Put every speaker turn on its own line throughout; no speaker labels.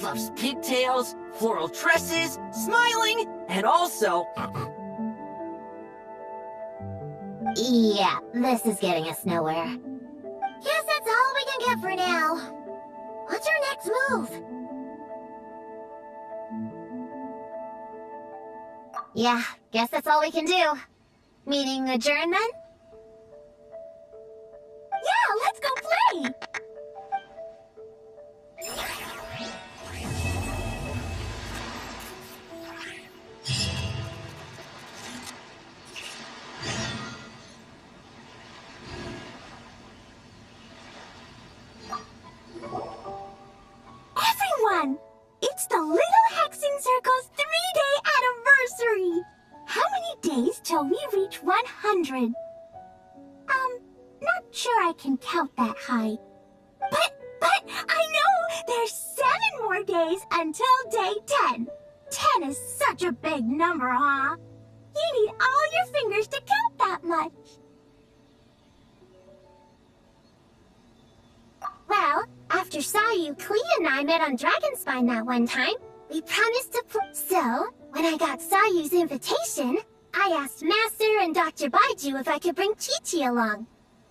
Loves pigtails, floral tresses, smiling, and also...
Yeah, this is getting us nowhere. Guess that's all we can get for now. What's our next move? Yeah, guess that's all we can do. Meeting adjourn then? Yeah, let's go play! Everyone! It's the Little Hexing Circle's 3-day anniversary! How many days till we reach 100? Not sure I can count that high. But I know there's 7 more days until day 10. 10 is such a big number, huh? You need all your fingers to count that much. Well, after Sayu, Klee, and I met on Dragonspine that one time, we promised to play. So, when I got Sayu's invitation, I asked Master and Dr. Baiju if I could bring Chi-Chi along.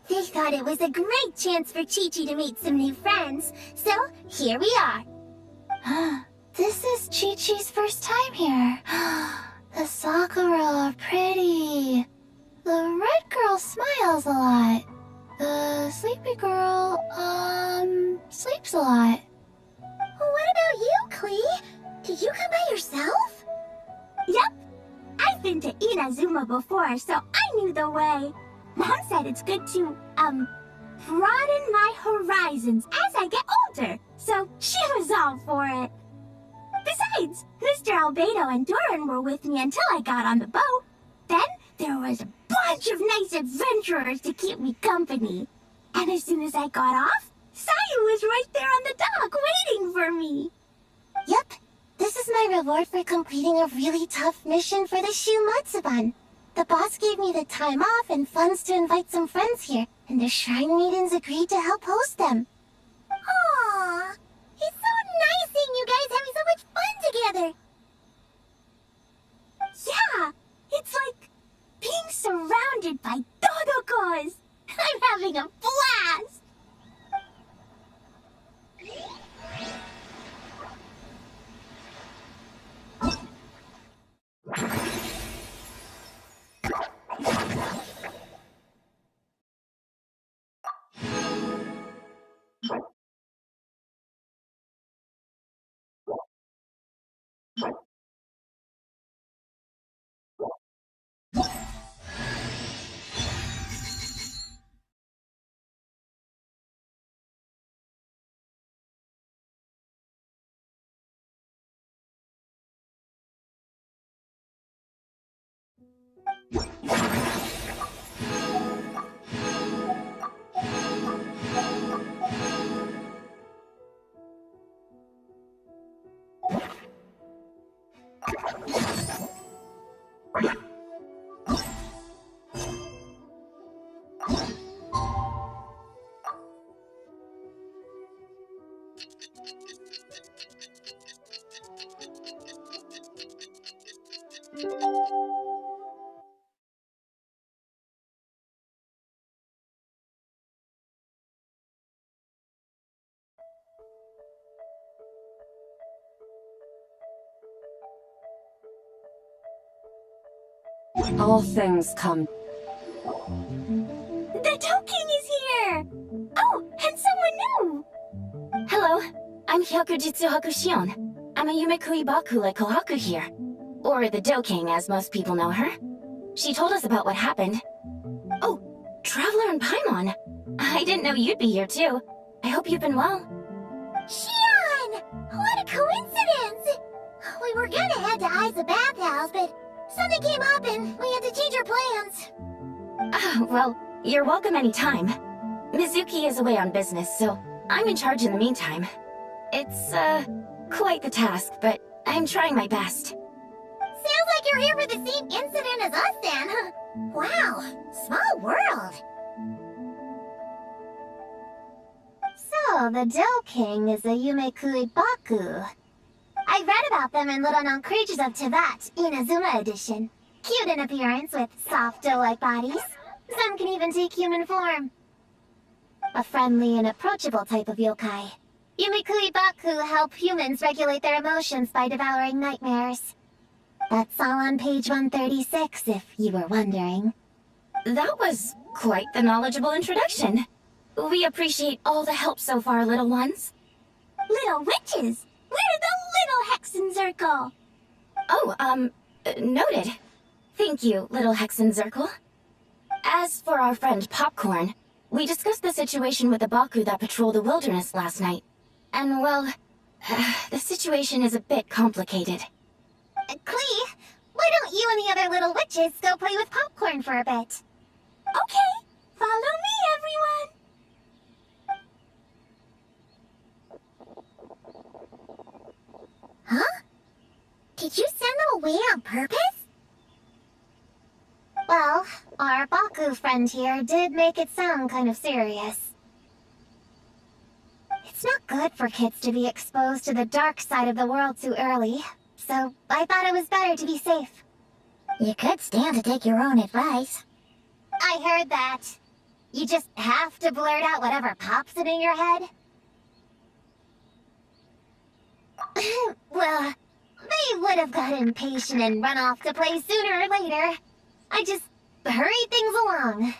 They thought it was a great chance for Chi-Chi to meet some new friends, so here we are. This is Chi-Chi's first time here. The Sakura are pretty. The red girl smiles a lot. The sleepy girl, sleeps a lot. What about you, Klee? Did you come by yourself? Yep. I've been to Inazuma before, so I knew the way. Mom said it's good to, broaden my horizons as I get older, so she was all for it. Besides, Mr. Albedo and Doran were with me until I got on the boat. Then there was a bunch of nice adventurers to keep me company. And as soon as I got off, Sayu was right there on the dock waiting for me. Yep, this is my reward for completing a really tough mission for the Shumatsuban. The boss gave me the time off and funds to invite some friends here, and the Shrine Maidens agreed to help host them. Aww, it's so nice seeing you guys having so much fun together. Yeah, it's like being surrounded by Dodokos. I'm having a blast.
All things come.
The Toad King is here! Oh, and someone new!
Hello, I'm Hyokujitsu Hakushion. I'm a Yumekui Bakule Kohaku here. Or the Do King, as most people know her. She told us about what happened. Oh, Traveler and Paimon. I didn't know you'd be here too. I hope you've been well.
Shion! What a coincidence! We were gonna head to Aiza Bathhouse, but something came up and we had to change our plans.
Well, you're welcome anytime. Mizuki is away on business, so I'm in charge in the meantime. It's, quite the task, but I'm trying my best.
Sounds like you're here for the same incident as us then. Wow, small world. So, Oh, the Dough King is a Yumekui Baku. I read about them in Little Known Creatures of Tibet, Inazuma edition. Cute in appearance with soft dough-like bodies. Some can even take human form. A friendly and approachable type of yokai. Yumekui Baku help humans regulate their emotions by devouring nightmares. That's all on page 136, if you were wondering.
That was quite the knowledgeable introduction. We appreciate all the help so far, little ones.
Little witches! We're the Little Hexen Circle!
Oh, noted. Thank you, little Hexen Zirkle. As for our friend Popcorn, we discussed the situation with the Baku that patrol the wilderness last night. And well, the situation is a bit complicated.
Klee, why don't you and the other little witches go play with Popcorn for a bit? Okay, follow me, everyone! Huh? Did you send them away on purpose? Well, our Baku friend here did make it sound kind of serious. It's not good for kids to be exposed to the dark side of the world too early, so I thought it was better to be safe. You could stand to take your own advice. I heard that. You just have to blurt out whatever pops in your head. Well, they would have got impatient and run off to play sooner or later. I just hurried things along.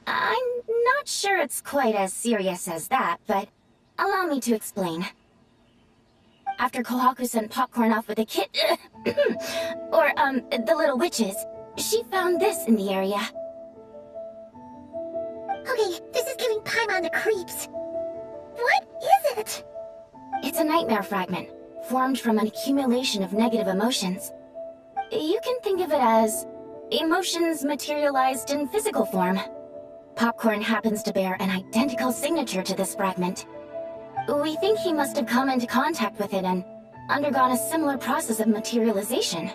I'm not sure it's quite as serious as that, but allow me to explain. After Kohaku sent Popcorn off with the the little witches, she found this in the area.
Okay, this is giving Paimon the creeps. What is it?
It's a nightmare fragment, formed from an accumulation of negative emotions. You can think of it as emotions materialized in physical form. Popcorn happens to bear an identical signature to this fragment. We think he must have come into contact with it and undergone a similar process of materialization.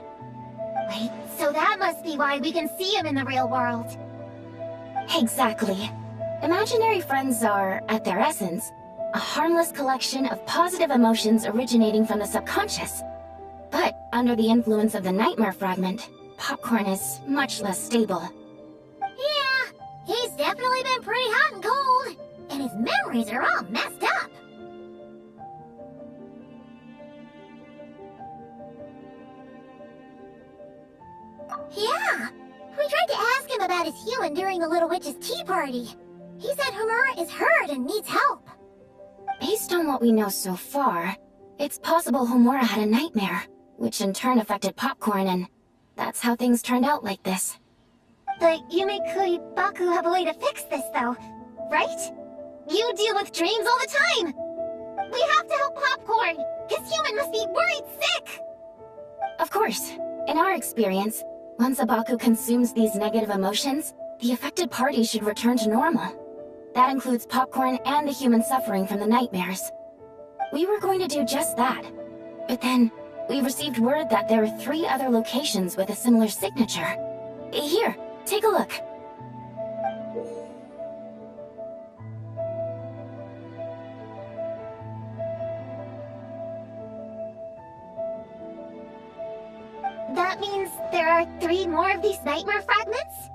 Wait, so that must be why we can see him in the real world.
Exactly. Imaginary friends are, at their essence, a harmless collection of positive emotions originating from the subconscious. But under the influence of the nightmare fragment, Popcorn is much less stable.
Yeah, he's definitely been pretty hot and cold, and his memories are all messed up. Yeah, we tried to ask him about his human during the Little Witch's tea party. He said Homura is hurt and needs help.
Based on what we know so far, it's possible Homura had a nightmare, which in turn affected Popcorn, and that's how things turned out like this.
The Yumekui Baku have a way to fix this, though, right? You deal with dreams all the time! We have to help Popcorn! His human must be worried sick!
Of course. In our experience, once a Baku consumes these negative emotions, the affected party should return to normal. That includes Popcorn and the human suffering from the nightmares. We were going to do just that. But then, we received word that there are 3 other locations with a similar signature. Here, take a look.
That means there are 3 more of these nightmare fragments?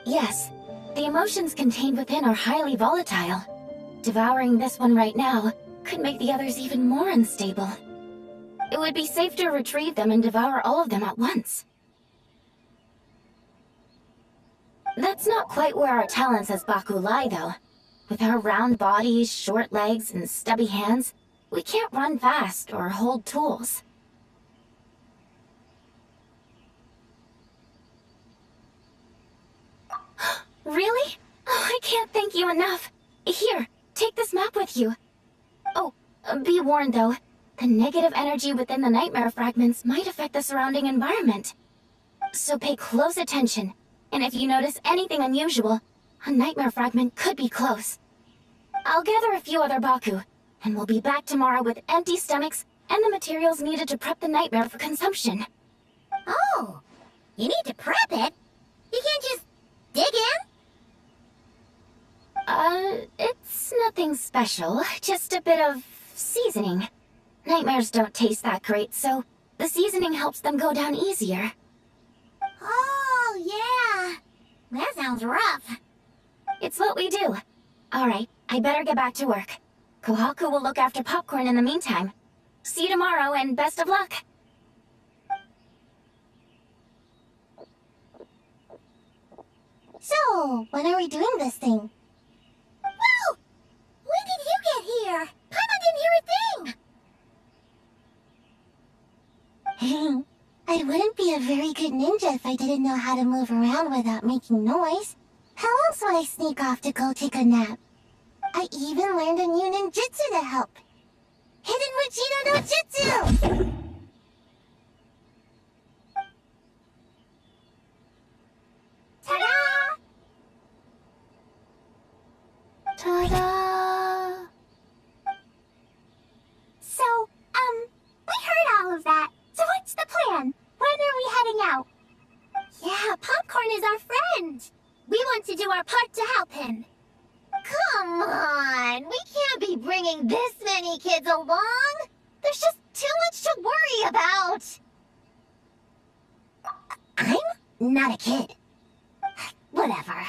Yes, the emotions contained within are highly volatile. Devouring this one right now could make the others even more unstable. It would be safe to retrieve them and devour all of them at once. That's not quite where our talents as Baku lie, though. With our round bodies, short legs, and stubby hands, we can't run fast or hold tools. Really? Oh, I can't thank you enough. Here, take this map with you. Oh, be warned though. The negative energy within the nightmare fragments might affect the surrounding environment. So pay close attention, and if you notice anything unusual, a nightmare fragment could be close. I'll gather a few other Baku, and we'll be back tomorrow with empty stomachs and the materials needed to prep the nightmare for consumption.
Oh, you need to prep it? You can't just dig in?
It's nothing special. Just a bit of seasoning. Nightmares don't taste that great, so the seasoning helps them go down easier.
Oh, yeah. That sounds rough.
It's what we do. Alright, I better get back to work. Kohaku will look after popcorn in the meantime. See you tomorrow, and best of luck!
So, when are we doing this thing? Whoa! When did you get here? Paimon didn't hear a thing! I wouldn't be a very good ninja if I didn't know how to move around without making noise. How else would I sneak off to go take a nap? I even learned a new ninjutsu to help. Hidden Vegeta no Jutsu! Ta-da! Ta-da! So, we heard all of that. So what's the plan? When are we heading out? Yeah, Popcorn is our friend. We want to do our part to help him. Come on, we can't be bringing this many kids along. There's just too much to worry about. I'm not a kid. Whatever.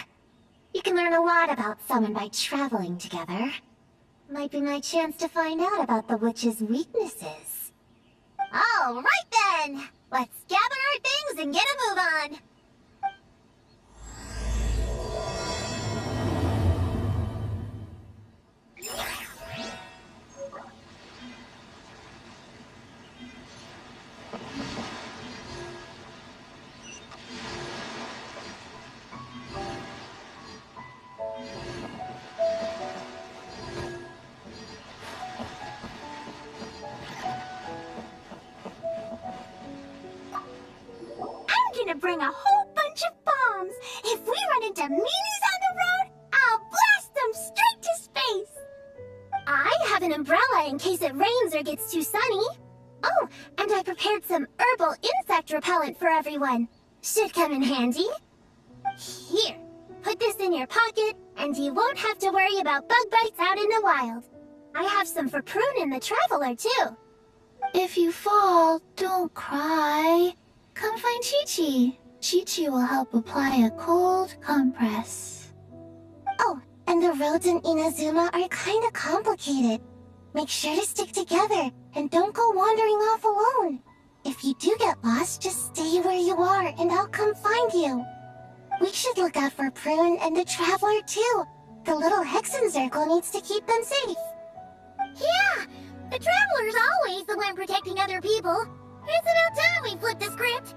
You can learn a lot about someone by traveling together. Might be my chance to find out about the witch's weaknesses. All right then! Let's gather our things and get a move on! Bring a whole bunch of bombs. If we run into meanies on the road, I'll blast them straight to space. I have an umbrella in case it rains or gets too sunny. Oh, and I prepared some herbal insect repellent for everyone. Should come in handy. Here, put this in your pocket, and you won't have to worry about bug bites out in the wild. I have some for Prune in the Traveler, too.
If you fall, don't cry. Come find Chi-Chi. Chi-Chi will help apply a cold compress.
Oh, and the roads in Inazuma are kinda complicated. Make sure to stick together, and don't go wandering off alone. If you do get lost, just stay where you are, and I'll come find you. We should look out for Prune and the Traveler, too. The little Hexen Circle needs to keep them safe. Yeah, the Traveler's always the one protecting other people. It's about time we flip the script.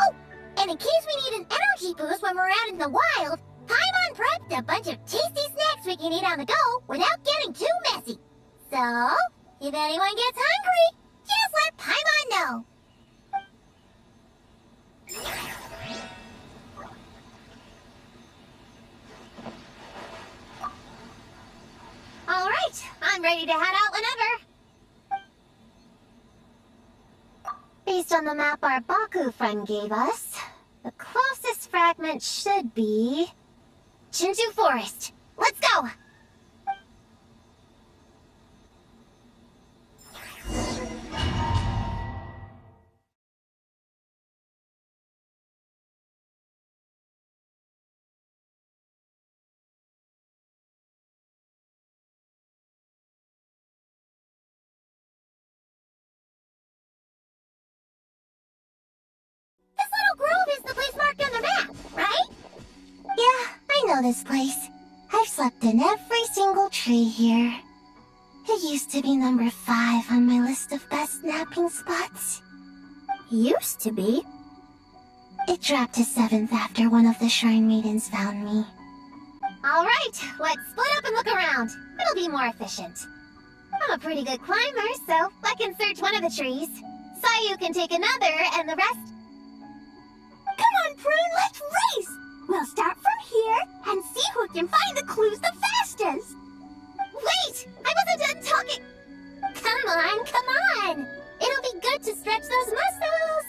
Oh, and in case we need an energy boost when we're out in the wild, Paimon prepped a bunch of tasty snacks we can eat on the go without getting too messy. So, if anyone gets hungry, just let Paimon know. All right, I'm ready to head out whenever. Based on the map our Baku friend gave us, the closest fragment should be Chinju Forest. Let's go! Grove is the place marked on the map, right? Yeah, I know this place. I've slept in every single tree here. It used to be number 5 on my list of best napping spots. Used to be? It dropped to 7th after one of the Shrine Maidens found me. Alright, let's split up and look around. It'll be more efficient. I'm a pretty good climber, so I can search one of the trees. Sayu can take another, and the rest... Come on, Prune, let's race! We'll start from here and see who can find the clues the fastest! Wait! I wasn't done talking! Come on! It'll be good to stretch those muscles!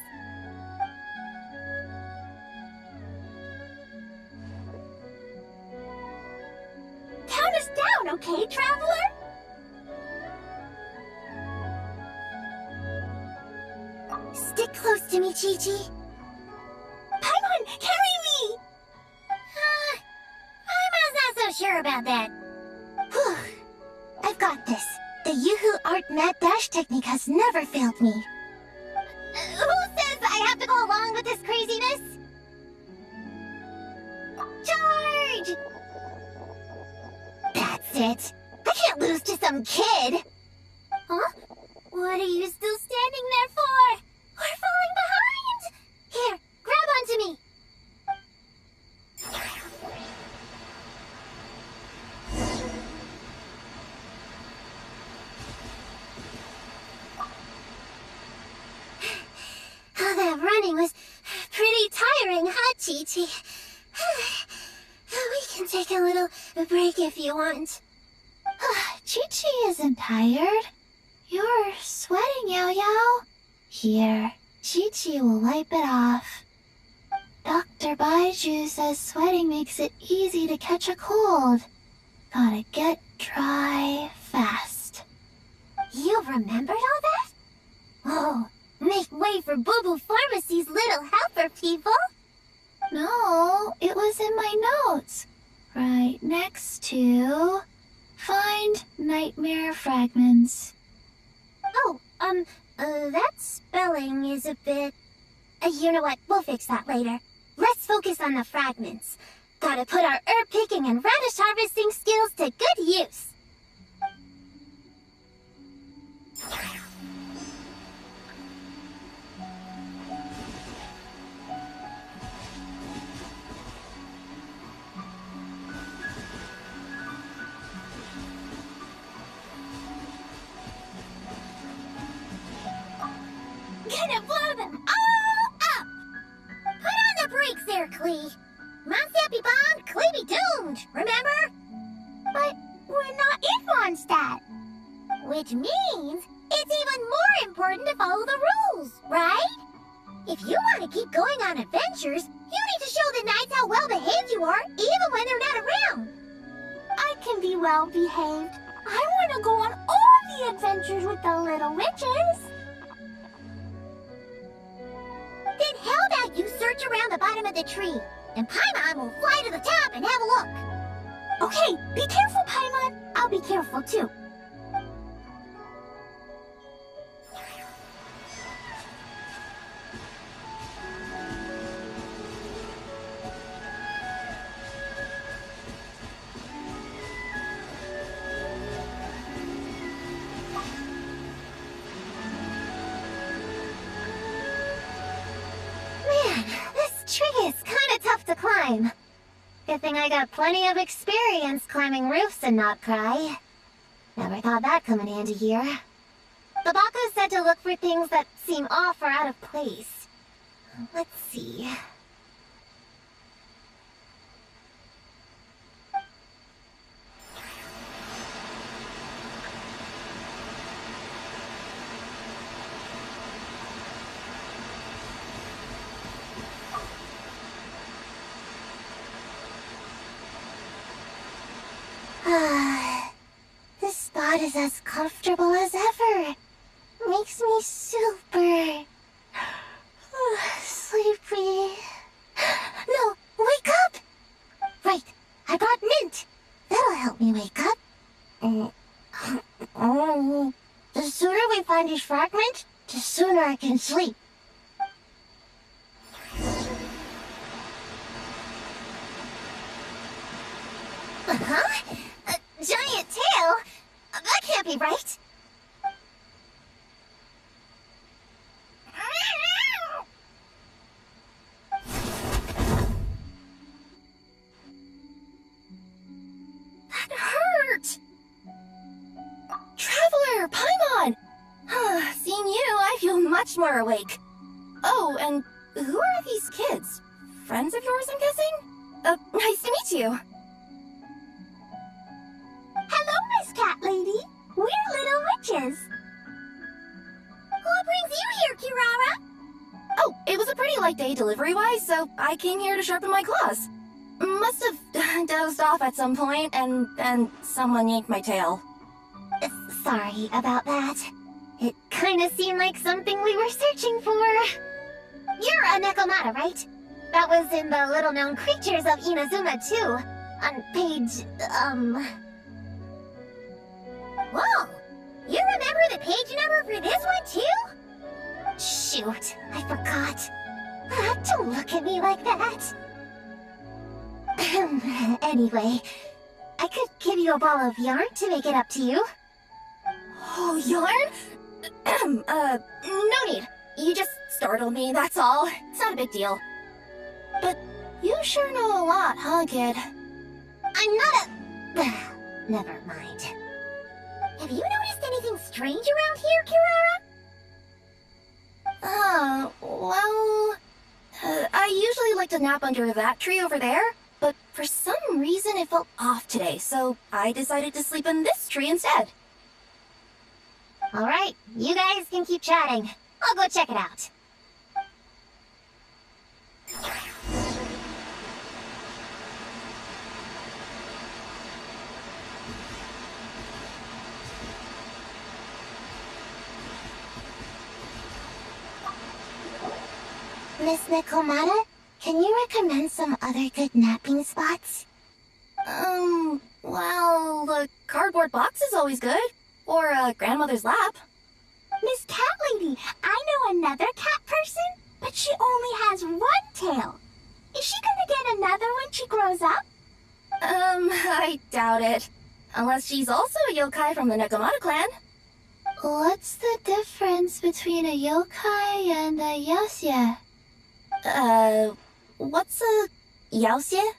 Stick close to me, Chi-Chi. Paimon, carry me! Paimon's not so sure about that. Whew. I've got this. The Yoo-hoo art mad dash technique has never failed me. Who says I have to go along with this craziness? Charge! That's it. I can't lose to some kid. Huh? What are you still standing there for? We're falling behind! Here, grab onto me. All that running was pretty tiring, huh, Chi-Chi? We can take a little break if you want.
Chi-Chi isn't tired. You're sweating, Yao-Yao. Here, Chi-Chi will wipe it off. Dr. Baiju says sweating makes it easy to catch a cold. Gotta get dry fast.
You remembered all that? Oh, make way for Boo Boo Pharmacy's little helper, people.
No, it was in my notes. Right next to... Find nightmare fragments.
Oh, that spelling is a bit... you know what, we'll fix that later. Let's focus on the fragments. Gotta put our herb picking and radish harvesting skills to good use. Gonna blow them all up! Put on the brakes there, Klee. Mondstadt be bombed, Klee be doomed, remember? But we're not in Mondstadt. Which means it's even more important to follow the rules, right? If you want to keep going on adventures, you need to show the knights how well behaved you are, even when they're not around. I can be well behaved. I want to go on all the adventures with the little witches. Then how about you search around the bottom of the tree, and Paimon will fly to the top and have a look. Okay, be careful, Paimon. I'll be careful, too. Tree is kinda tough to climb. Good thing I got plenty of experience climbing roofs and not cry. Never thought that'd come in handy here. The Baku said to look for things that seem off or out of place. Let's see. This spot is as comfortable as ever. Makes me super... sleepy. No, wake up! Right, I brought mint. That'll help me wake up. The sooner we find each fragment, the sooner I can sleep. Huh? A giant tail? That can't be right. That hurt! Traveler, Paimon! Seeing you, I feel much more awake. Oh, and who are these kids? Friends of yours, I'm guessing? Nice to meet you. Hello, Miss Cat Lady. We're little witches. What brings you here, Kirara? Oh, it was a pretty light day delivery-wise, so I came here to sharpen my claws. Must have dozed off at some point, and then someone yanked my tail. Sorry about that. It kinda seemed like something we were searching for. You're a Nekomata, right? That was in the little-known creatures of Inazuma, too. On page, Whoa! You remember the page number for this one, too? Shoot, I forgot. Don't look at me like that. Anyway, I could give you a ball of yarn to make it up to you.
Oh, yarn? No need. You just startled me, that's all. It's not a big deal. But you sure know a lot, huh, kid?
I'm not a... Never mind. Have you noticed anything strange around here, Kirara?
Well... I usually like to nap under that tree over there, but for some reason it felt off today, so I decided to sleep in this tree instead.
Alright, you guys can keep chatting. I'll go check it out. Miss Nekomata, can you recommend some other good napping spots?
Well, the cardboard box is always good. Or a grandmother's lap.
Miss Cat Lady, I know another cat person, but she only has one tail. Is she gonna get another when she grows up?
I doubt it. Unless she's also a yokai from the Nekomata clan.
What's the difference between a yokai and a yaosye?
What's a yaosye?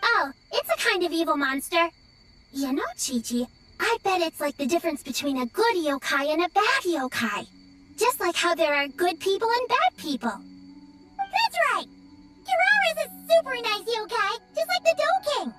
Oh, it's a kind of evil monster. You know, Chi-Chi, I bet it's like the difference between a good yokai and a bad yokai. Just like how there are good people and bad people. That's right! Kirara's a super nice yokai, just like the Dough King.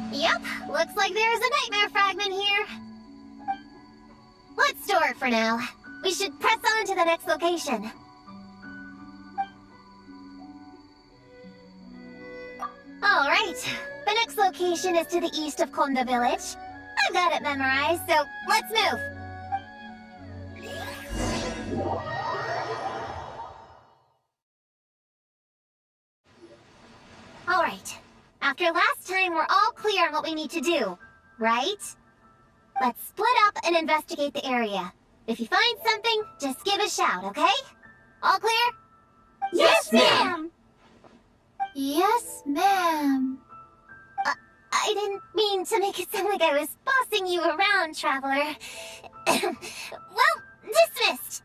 Yep, looks like there's a nightmare fragment here. Let's store it for now. We should press on to the next location. Alright, the next location is to the east of Konda Village. I've got it memorized, so let's move. Alright, after last time we're all clear on what we need to do, right? Let's split up and investigate the area. If you find something, just give a shout, okay? All clear?
Yes, ma'am!
Yes, ma'am.
I didn't mean to make it sound like I was bossing you around, Traveler. Well, dismissed!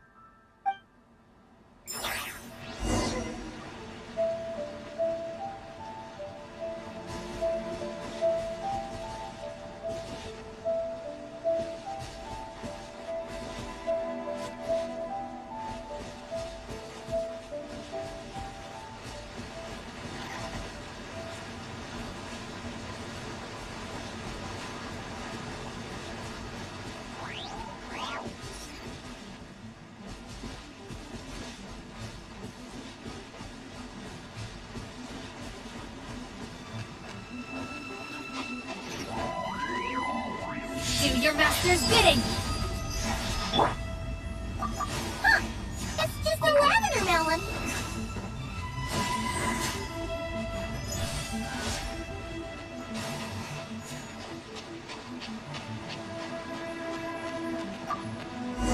Do your master's bidding!
Huh! It's just a lavender melon!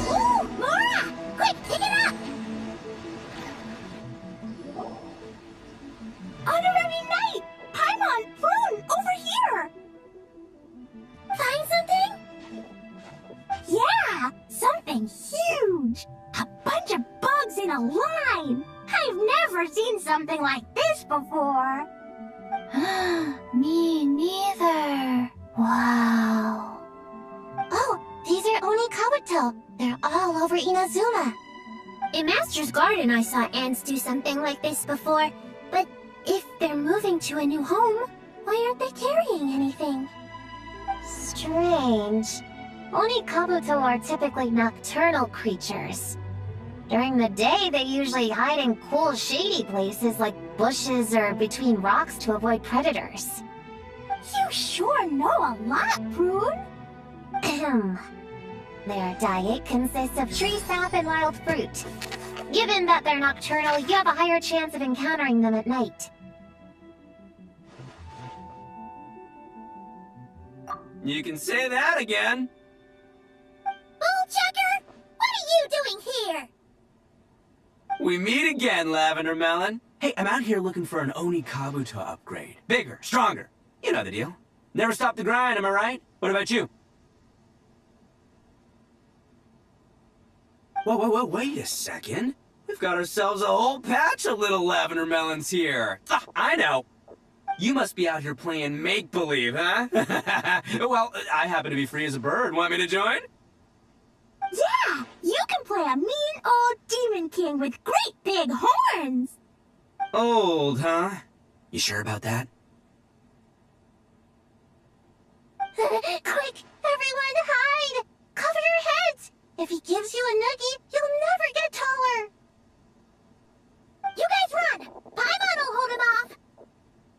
Ooh! Mora! Quick, pick it up! Honorary Knight! Paimon! Prune! Over here! Find something? Yeah! Something huge! A bunch of bugs in a line! I've never seen something like this before!
Me neither. Wow.
Oh, these are Oni Kabuto. They're all over Inazuma. In Master's Garden, I saw ants do something like this before. But if they're moving to a new home, why aren't they carrying anything? strange. Oni Kabuto are typically nocturnal creatures. During the day, they usually hide in cool, shady places like bushes or between rocks to avoid predators.
You sure know a lot, Prune.
Their diet consists of tree sap and wild fruit. Given that they're nocturnal, you have a higher chance of encountering them at night.
You can say that again.
Bullchecker! What are you doing here?
We meet again, Lavender Melon. Hey, I'm out here looking for an Oni Kabuto upgrade. Bigger, stronger. You know the deal. Never stop the grind, am I right? What about you? Whoa, wait a second. We've got ourselves a whole patch of little Lavender Melons here. Ah, I know. You must be out here playing make-believe, huh? Well, I happen to be free as a bird. Want me to join?
Yeah, you can play a mean old demon king with great big horns.
Old, huh? You sure about that?
Quick, everyone hide! Cover your heads! If he gives you a noogie, you'll never get taller! You guys run! Paimon will hold him off!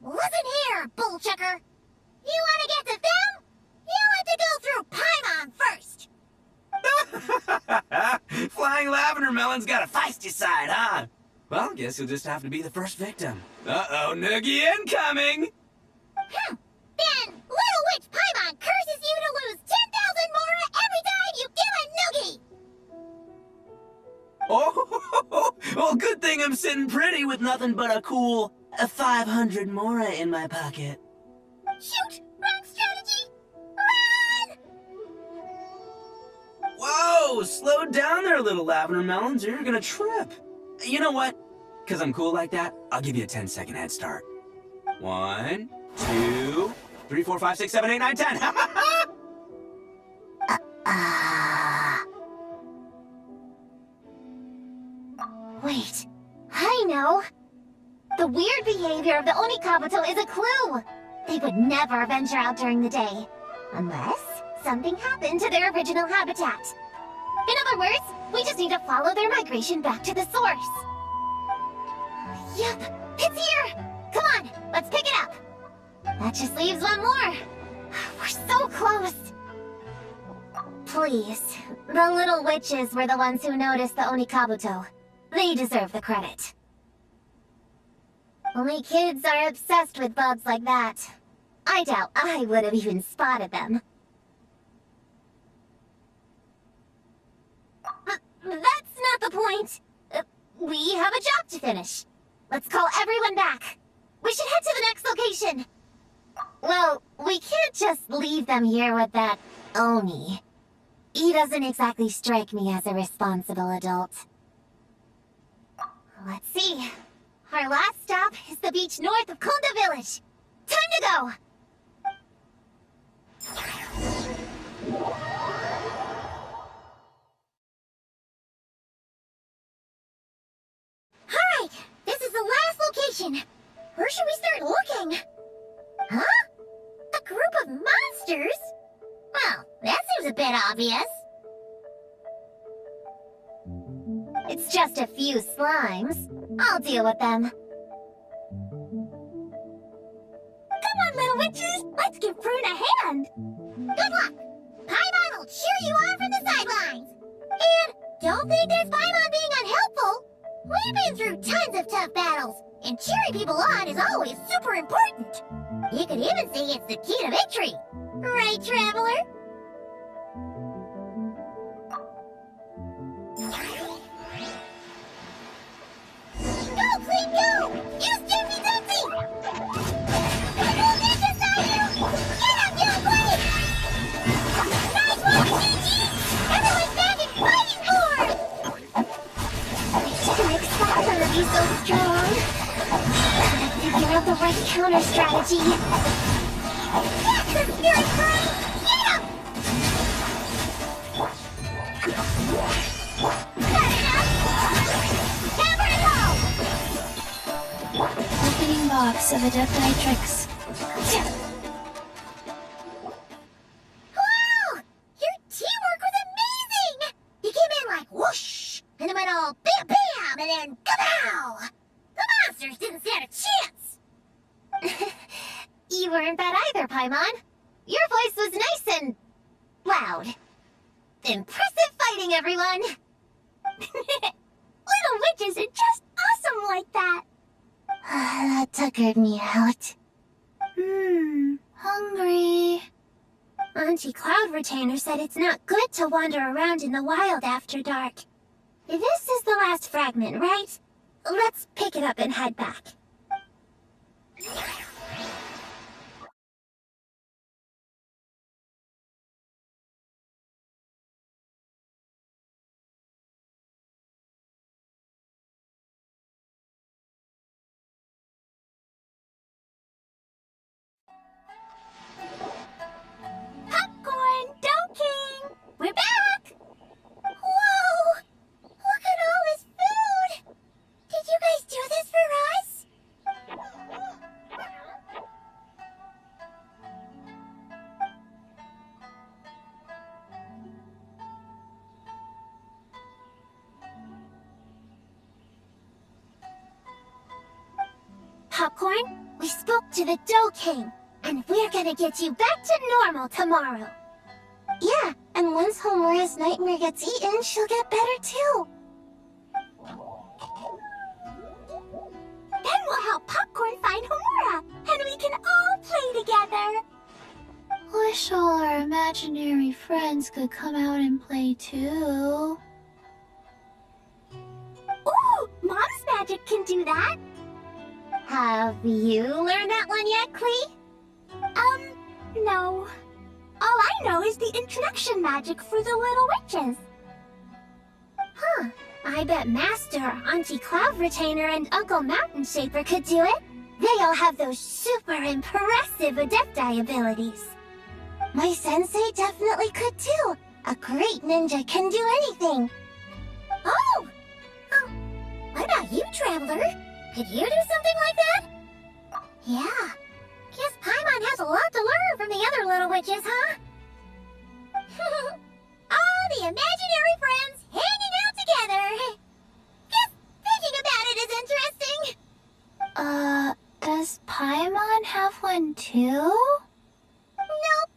Listen here, Bullchecker! You want to get to them? You have to go through Paimon first!
Flying Lavender Melon's got a feisty side, huh? Well, guess you'll just have to be the first victim. Uh-oh, noogie incoming!
Then, Little Witch Paimon curses you to lose 10,000 mora every time you give a noogie!
Oh, well, good thing I'm sitting pretty with nothing but a cool 500 mora in my pocket.
Shoot! Wrong strategy! Run!
Whoa, slow down there, little Lavender Melons, or you're gonna trip. You know what? Because I'm cool like that, I'll give you a 10-second head start. 1, 2, 3, 4, 5, 6, 7, 8, 9, 10.
Wait, I know. The weird behavior of the Oni Kabuto is a clue. They would never venture out during the day, unless something happened to their original habitat. In other words, we just need to follow their migration back to the source. Yep, it's here! Come on, let's pick it up. That just leaves one more. We're so close. Please, the little witches were the ones who noticed the Oni Kabuto. They deserve the credit. Only kids are obsessed with bugs like that. I doubt I would have even spotted them. That's not the point. We have a job to finish. Let's call everyone back. We should head to the next location. Well, we can't just leave them here with that Oni. He doesn't exactly strike me as a responsible adult. Let's see. Our last stop is the beach north of Konda Village. Time to go! Alright, this is the last location. Where should we start looking? Huh? A group of monsters? Well, that seems a bit obvious. It's just a few slimes. I'll deal with them. Come on, little witches! Let's give Prune a hand! Good luck! Paimon will cheer you on from the sidelines! And don't think that's Paimon being unhelpful! We've been through tons of tough battles, and cheering people on is always super important! You could even say it's the key to victory! Right, Traveler? Go, Clean, go! Use Gypsy Tootsie! Double Ninja Sayu! Get up, you blade! Nice one, Gigi! Everyone's back in fighting form! I didn't expect her to be so strong. Gotta figure out the right counter strategy. That's the spirit, Prune! Get up! Not enough! Hammer and hoe!
Opening box of Adepti tricks.
Who went all bam bam and then kapow! The monsters didn't stand a chance! You weren't bad either, Paimon. Your voice was nice and loud. Impressive fighting, everyone! Little witches are just awesome like that! That tuckered me out.
Hungry.
Auntie Cloud Retainer said it's not good to wander around in the wild after dark. This is the last fragment, right? Let's pick it up and head back. Popcorn, King! We're back! Whoa! Look at all this food! Did you guys do this for us? Popcorn, we spoke to the King, and we're gonna get you back to normal tomorrow. Yeah, and once Homora's nightmare gets eaten, she'll get better too. Then we'll help Popcorn find Homura, and we can all play together.
Wish all our imaginary friends could come out and play too.
Ooh, Mom's magic can do that. Have you learned that one yet, Klee? No. All I know is the introduction magic for the little witches. Huh. I bet Master, Auntie Cloud Retainer, and Uncle Mountain Shaper could do it. They all have those super impressive Adepti abilities. My sensei definitely could too. A great ninja can do anything. Oh! What about you, Traveler? Could you do something like that? Yeah. Guess Paimon has a lot to learn from the other little witches, huh? All the imaginary friends hanging out together. Just thinking about it is interesting.
Does Paimon have one too?
Nope.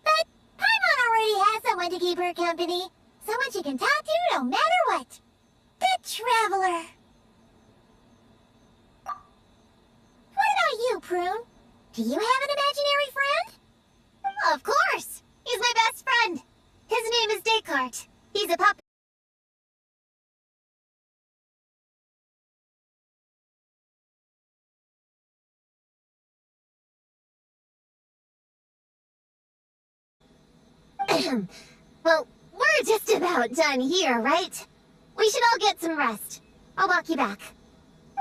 But Paimon already has someone to keep her company. Someone she can talk to no matter what. The Traveler. What about you, Prune? Do you have an imaginary friend? Of course! He's my best friend! His name is Descartes. He's a puppet. Well, we're just about done here, right? We should all get some rest. I'll walk you back.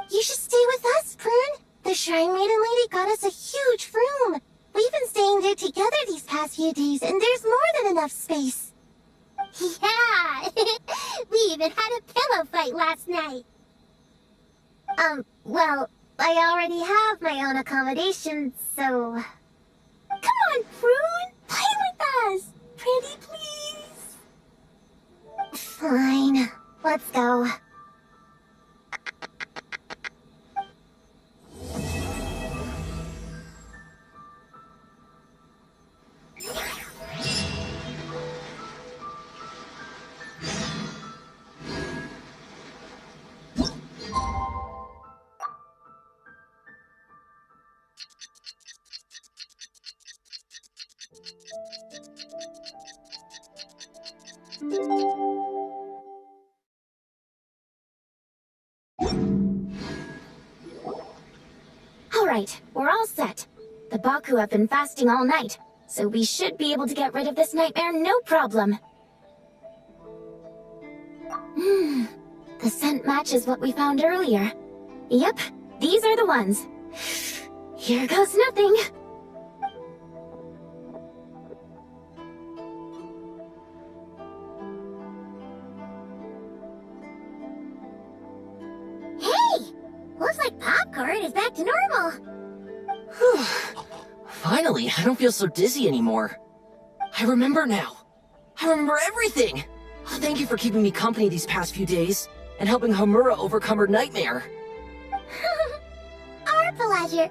You should stay with us, Prune. The Shrine Maiden Lady got us a huge room. We've been staying there together these past few days, and there's more than enough space. Yeah! We even had a pillow fight last night. Well, I already have my own accommodation, so... Come on, Prune! Play with us! Pretty please? Fine. Let's go.
Alright, we're all set. The Baku have been fasting all night, so we should be able to get rid of this nightmare no problem. The scent matches what we found earlier. Yep, these are the ones. Here goes nothing.
Hey! Looks like Popcorn is back to normal.
Whew. Finally, I don't feel so dizzy anymore. I remember now. I remember everything. Thank you for keeping me company these past few days. and helping Hamura overcome her nightmare.
Our pleasure.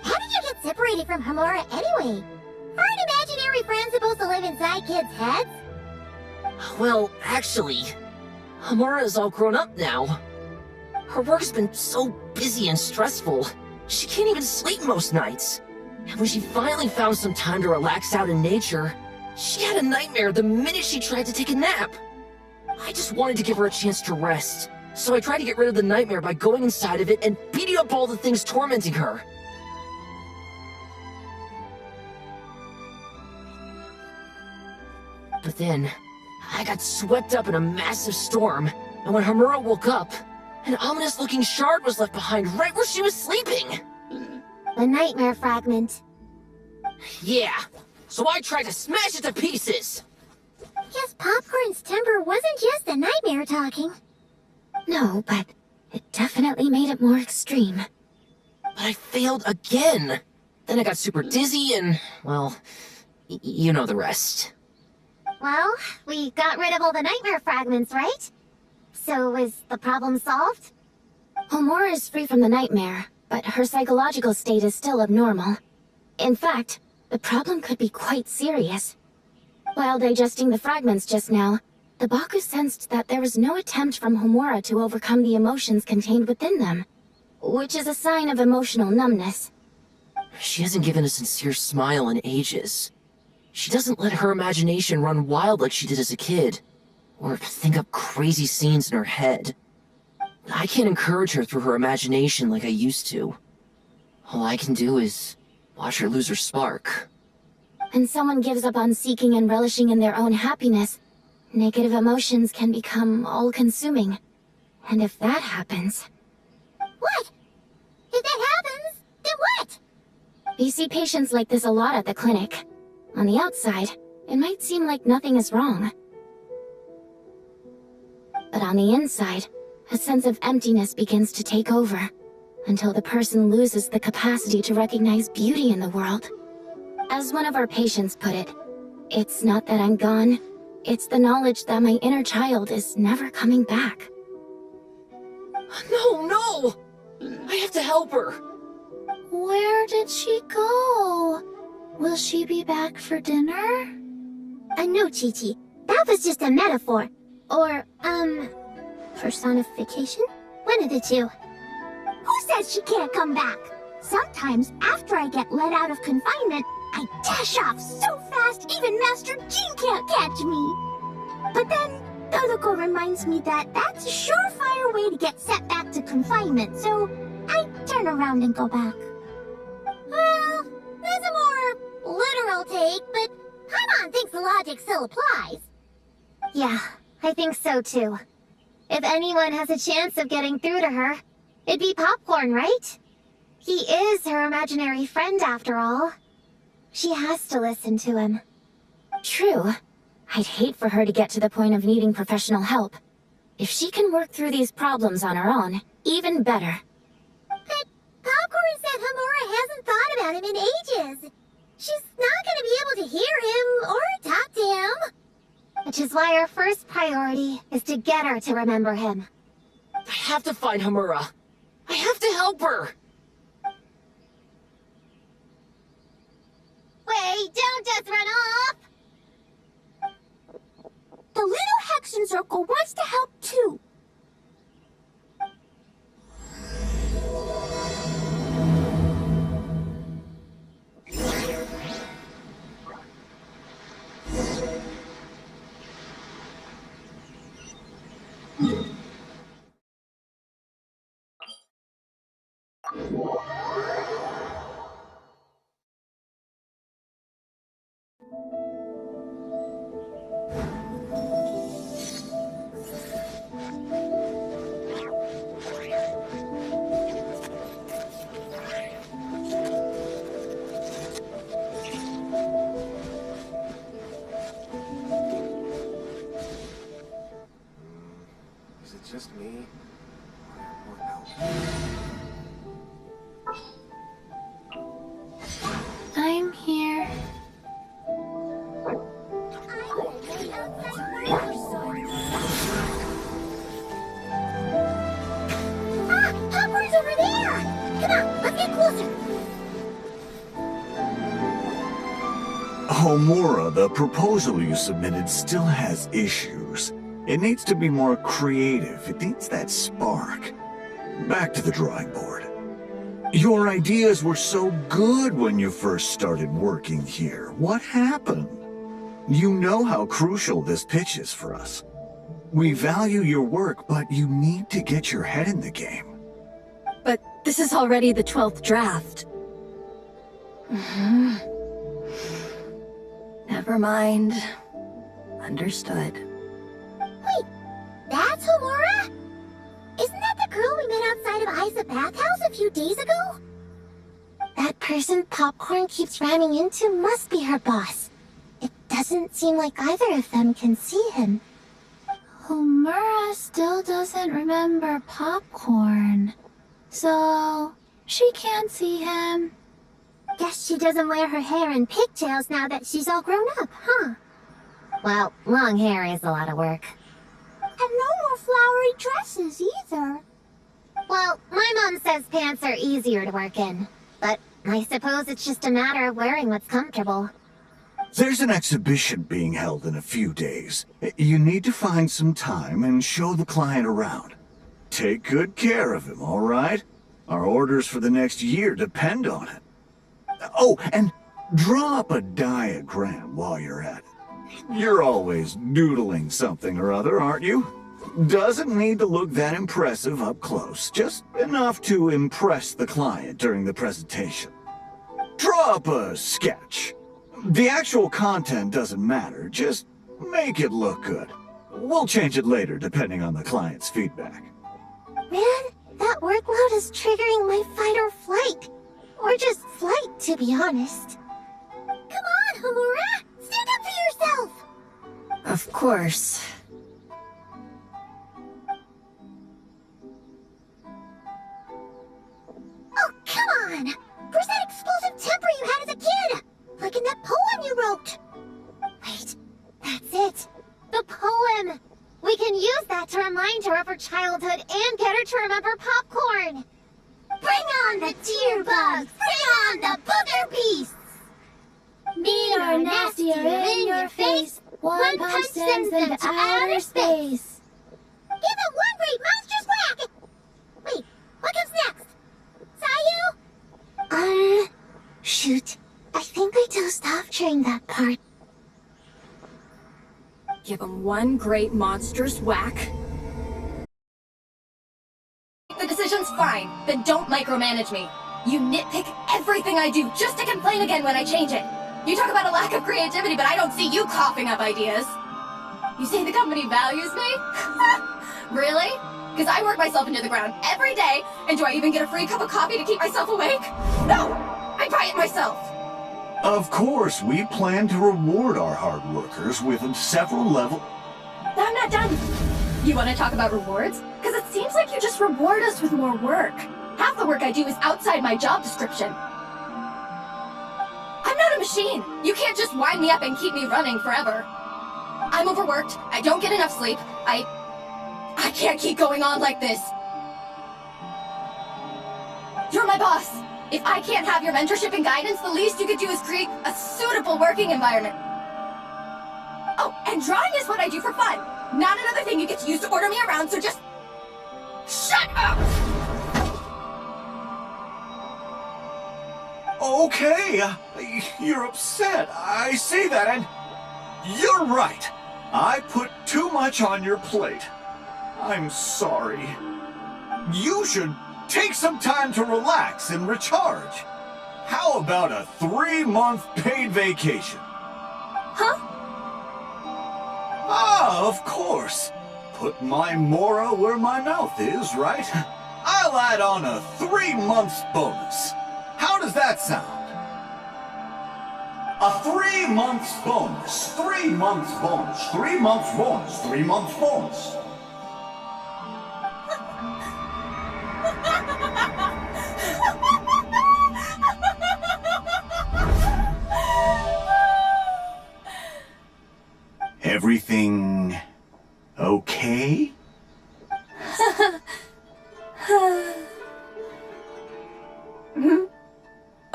How did you get separated from Hamura anyway? Aren't imaginary friends supposed to live inside kids' heads?
Well, actually, Hamura is all grown up now. Her work's been so busy and stressful, she can't even sleep most nights. And when she finally found some time to relax out in nature, she had a nightmare the minute she tried to take a nap. I just wanted to give her a chance to rest, so I tried to get rid of the nightmare by going inside of it and beating up all the things tormenting her. But then, I got swept up in a massive storm, and when Hamura woke up, an ominous-looking shard was left behind right where she was sleeping!
The nightmare fragment.
Yeah, so I tried to smash it to pieces!
Guess Popcorn's temper wasn't just the nightmare talking.
No, but it definitely made it more extreme.
But I failed again! Then I got super dizzy and, well, you know the rest.
Well, we got rid of all the nightmare fragments, right? So is the problem solved?
Homura is free from the nightmare, but her psychological state is still abnormal. In fact, the problem could be quite serious. While digesting the fragments just now, the Baku sensed that there was no attempt from Homura to overcome the emotions contained within them, which is a sign of emotional numbness.
She hasn't given a sincere smile in ages. She doesn't let her imagination run wild like she did as a kid, or think up crazy scenes in her head. I can't encourage her through her imagination like I used to. All I can do is watch her lose her spark.
When someone gives up on seeking and relishing in their own happiness, negative emotions can become all-consuming. And if that happens...
What? If that happens, then what?
We see patients like this a lot at the clinic. On the outside, it might seem like nothing is wrong. But on the inside, a sense of emptiness begins to take over, until the person loses the capacity to recognize beauty in the world. As one of our patients put it, it's not that I'm gone, it's the knowledge that my inner child is never coming back.
No! I have to help her!
Where did she go? Will she be back for dinner?
No, Chi-Chi. That was just a metaphor. Or, personification? One of the two. Who says she can't come back? Sometimes, after I get let out of confinement, I dash off so fast even Master Jean can't catch me. But then, Todoko reminds me that that's a surefire way to get sent back to confinement, so I turn around and go back. Well, there's a more literal take, but Paimon thinks the logic still applies. Yeah, I think so too. If anyone has a chance of getting through to her, it'd be Popcorn, right? He is her imaginary friend after all. She has to listen to him.
True. I'd hate for her to get to the point of needing professional help. If she can work through these problems on her own, even better.
But Popcorn said Hamura hasn't thought about him in ages. She's not going to be able to hear him or talk to him. Which is why our first priority is to get her to remember him.
I have to find Hamura. I have to help her!
Wait, don't just run off! The little Hexen Circle wants to help too.
Is it just me? Or are there more out there?
I'm here.
Homura, the proposal you submitted still has issues. It needs to be more creative. It needs that spark. Back to the drawing board. Your ideas were so good when you first started working here. What happened? You know how crucial this pitch is for us. We value your work, but you need to get your head in the game.
But this is already the 12th draft. Never mind. Understood.
Wait, that's Homura? Isn't that the girl we met outside of Ai's bathhouse a few days ago? That person Popcorn keeps running into must be her boss. It doesn't seem like either of them can see him.
Homura still doesn't remember Popcorn. So, she can't see him.
Guess she doesn't wear her hair in pigtails now that she's all grown up, huh? Well, long hair is a lot of work. And no more flowery dresses either. Well, my mom says pants are easier to work in. But I suppose it's just a matter of wearing what's comfortable.
There's an exhibition being held in a few days. You need to find some time and show the client around. Take good care of him, all right? Our orders for the next year depend on it. Oh, and draw up a diagram while you're at it. You're always doodling something or other, aren't you? Doesn't need to look that impressive up close, just enough to impress the client during the presentation. Draw up a sketch. The actual content doesn't matter, just make it look good. We'll change it later depending on the client's feedback.
Man, that workload is triggering my fight or flight. Or just flight, to be honest. Come on, Homura! Stand up for yourself!
Of course.
Oh, come on! Where's that explosive temper you had as a kid? Like in that poem you wrote! Wait, that's it! The poem! We can use that to remind her of her childhood and get her to remember Popcorn! Bring on the tear bugs! Bring on the booger beasts!
Mean or nasty or in your face, one punch sends them to outer space.
Give it one great monstrous whack! Wait, what comes next? Sayu? Shoot. I think I dozed off during that part.
Give him one great monstrous whack.
The decision's fine, then don't micromanage me. You nitpick everything I do just to complain again when I change it. You talk about a lack of creativity, but I don't see you coughing up ideas. You say the company values me? Really? Because I work myself into the ground every day, and do I even get a free cup of coffee to keep myself awake? No! I buy it myself!
Of course, we plan to reward our hard workers with several levels.
I'm not done. You want to talk about rewards? Because it seems like you just reward us with more work. Half the work I do is outside my job description. I'm not a machine. You can't just wind me up and keep me running forever. I'm overworked. I don't get enough sleep. I can't keep going on like this. You're my boss. If I can't have your mentorship and guidance, the least you could do is create a suitable working environment. Oh, and drawing is what I do for fun. Not another thing you get to use to order me around, so just... shut up!
Okay, you're upset. I see that, and you're right. I put too much on your plate. I'm sorry. You should take some time to relax and recharge. How about a 3-month paid vacation?
Huh?
Ah, of course. Put my Mora where my mouth is, right? I'll add on a 3-month bonus. How does that sound? A 3-month bonus, 3 months bonus, 3 months bonus, 3 months bonus. Everything okay?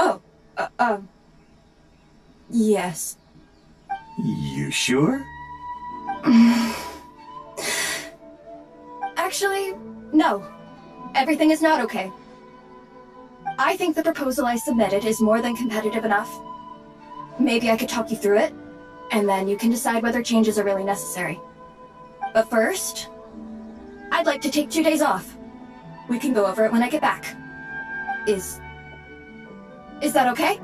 Oh, yes.
You sure?
Actually, no. Everything is not okay. I think the proposal I submitted is more than competitive enough. Maybe I could talk you through it, and then you can decide whether changes are really necessary. But first, I'd like to take 2 days off. We can go over it when I get back. Is that okay?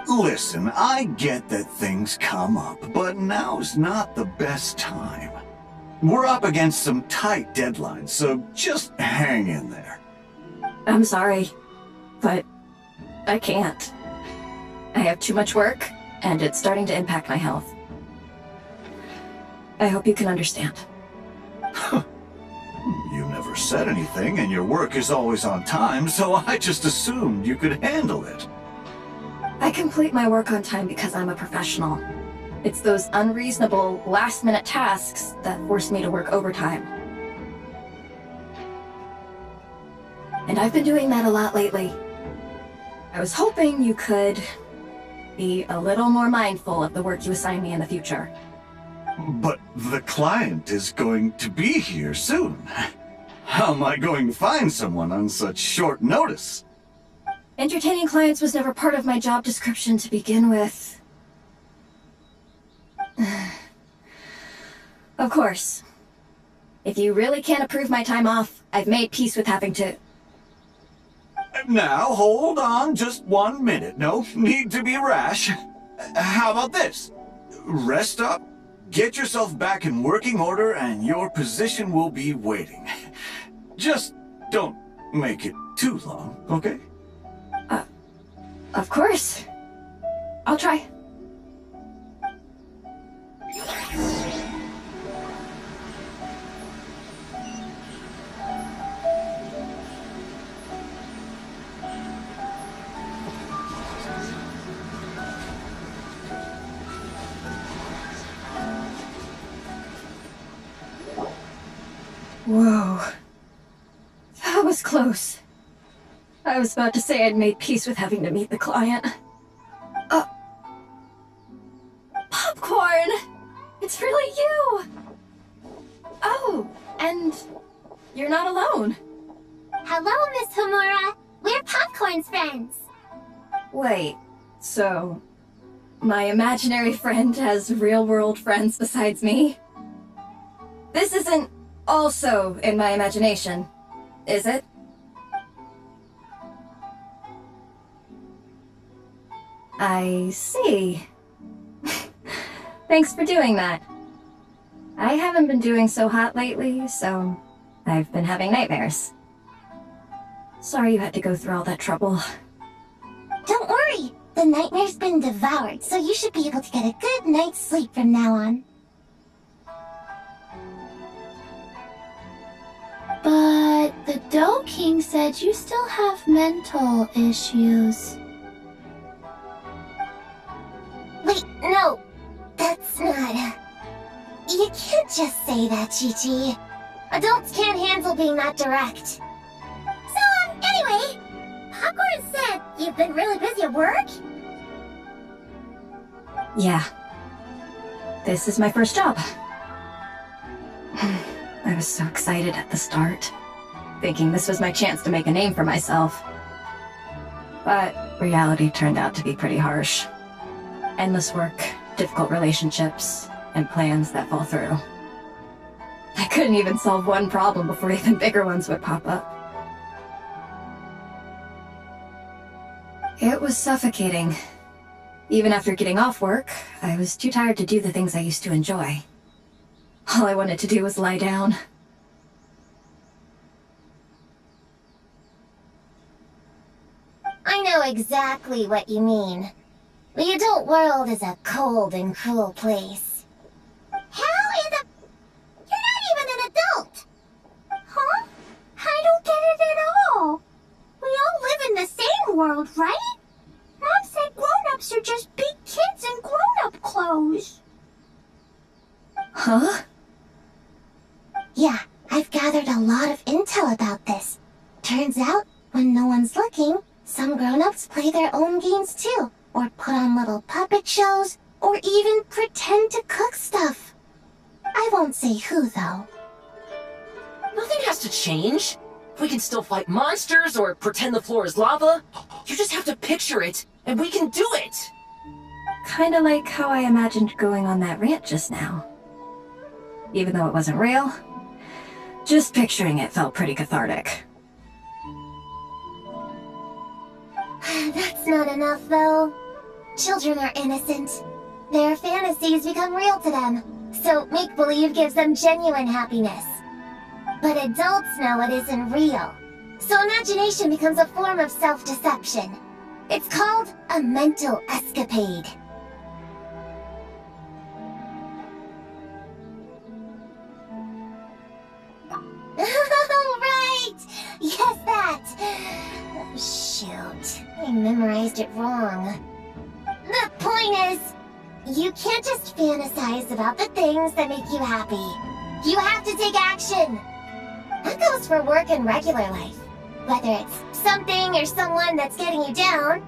Listen, I get that things come up, but now's not the best time. We're up against some tight deadlines, so just hang in there.
I'm sorry, but I can't. I have too much work, and it's starting to impact my health. I hope you can understand.
You never said anything, and your work is always on time, so I just assumed you could handle it.
I complete my work on time because I'm a professional. It's those unreasonable, last-minute tasks that force me to work overtime. And I've been doing that a lot lately. I was hoping you could be a little more mindful of the work you assign me in the future.
But the client is going to be here soon. How am I going to find someone on such short notice?
Entertaining clients was never part of my job description to begin with. Of course. If you really can't approve my time off, I've made peace with having to...
Now, hold on just 1 minute. No need to be rash. How about this? Rest up, get yourself back in working order, and your position will be waiting. Just don't make it too long, okay?
Of course. I'll try. Whoa. That was close. I was about to say I'd made peace with having to meet the client. Popcorn! It's really you! Oh, and you're not alone.
Hello, Miss Homura. We're Popcorn's friends.
Wait, so my imaginary friend has real-world friends besides me? This isn't also in my imagination, is it? I see. Thanks for doing that. I haven't been doing so hot lately, so I've been having nightmares. Sorry you had to go through all that trouble.
Don't worry. The nightmare's been devoured, so you should be able to get a good night's sleep from now on.
But the Dough King said you still have mental issues.
Wait, no. That's not... You can't just say that, Qiqi. Adults can't handle being that direct. So, anyway, Popcorn said you've been really busy at work?
Yeah. This is my first job. I was so excited at the start, thinking this was my chance to make a name for myself. But reality turned out to be pretty harsh. Endless work, difficult relationships, and plans that fall through. I couldn't even solve one problem before even bigger ones would pop up. It was suffocating. Even after getting off work, I was too tired to do the things I used to enjoy. All I wanted to do was lie down.
I know exactly what you mean. The adult world is a cold and cruel place. How in the... You're not even an adult! Huh? I don't get it at all. We all live in the same world, right? Mom said grown-ups are just big kids in grown-up clothes.
Huh?
Yeah, I've gathered a lot of intel about this. Turns out, when no one's looking, some grown-ups play their own games too, or put on little puppet shows, or even pretend to cook stuff. I won't say who, though.
Nothing has to change. We can still fight monsters or pretend the floor is lava. You just have to picture it, and we can do it!
Kinda like how I imagined going on that rant just now. Even though it wasn't real, just picturing it felt pretty cathartic.
That's not enough, though. Children are innocent. Their fantasies become real to them, so make-believe gives them genuine happiness. But adults know it isn't real, so imagination becomes a form of self-deception. It's called a mental escapade. Oh, right! Yes, that! Oh, shoot. I memorized it wrong. The point is, you can't just fantasize about the things that make you happy. You have to take action! That goes for work and regular life. Whether it's something or someone that's getting you down,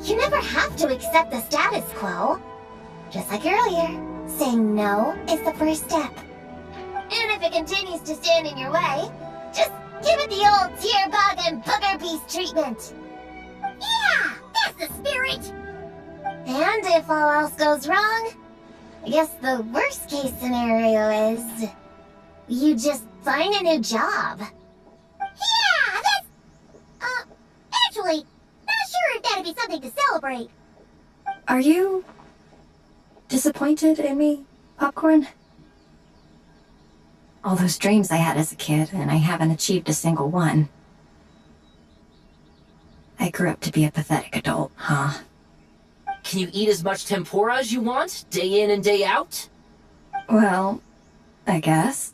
you never have to accept the status quo. Just like earlier, saying no is the first step. And if it continues to stand in your way, just give it the old tear bug and booger beast treatment. Yeah, that's the spirit! And if all else goes wrong, I guess the worst case scenario is you just find a new job. Yeah, that's... actually, not sure if that'd be something to celebrate.
Are you disappointed in me, Popcorn? All those dreams I had as a kid, and I haven't achieved a single one. I grew up to be a pathetic adult, huh?
Can you eat as much tempura as you want, day in and day out?
Well, I guess.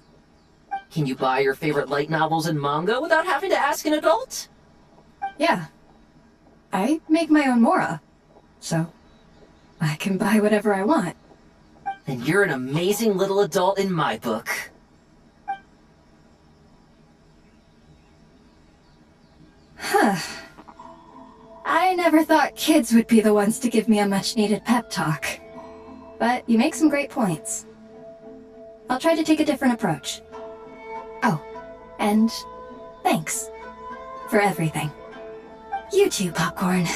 Can you buy your favorite light novels and manga without having to ask an adult?
Yeah. I make my own mora, so I can buy whatever I want.
Then you're an amazing little adult in my book.
Huh. I never thought kids would be the ones to give me a much-needed pep talk. But you make some great points. I'll try to take a different approach. Oh, and thanks for everything. You too, Popcorn.